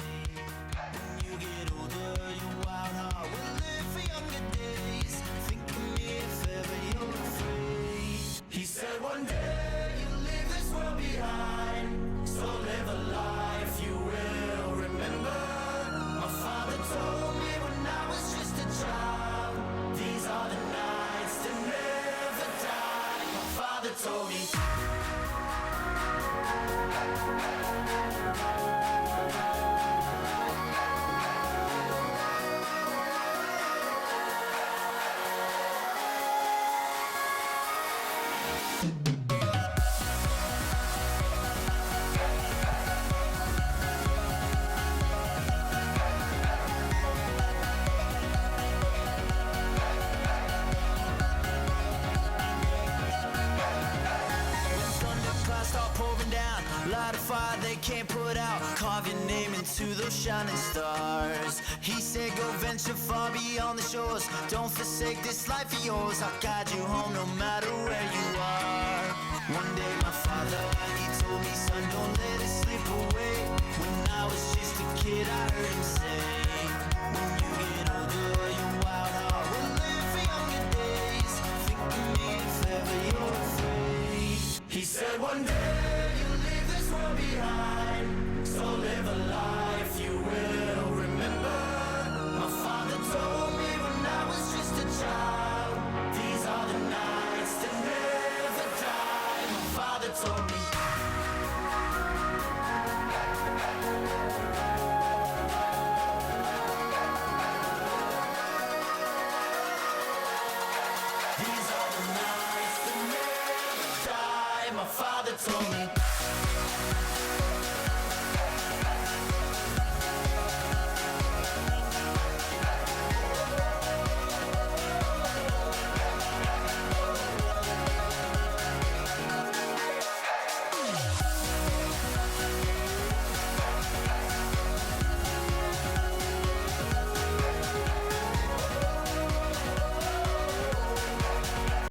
[SPEAKER 2] Light a fire they can't put out. Carve your name into those shining stars. He said go venture far beyond the shores. Don't forsake this life of yours. I'll guide you home no matter where you are. One day my father, he told me, son, don't let it slip away. When I was just a kid I heard him say, when you get older your wild heart will live for younger days. Think of me if ever you're afraid. He said one day you'll leave this world behind, so live a life you will remember. My father told me when I was just a child, these are the nights that never die. My father told me. These are the nights that never die. My father told me.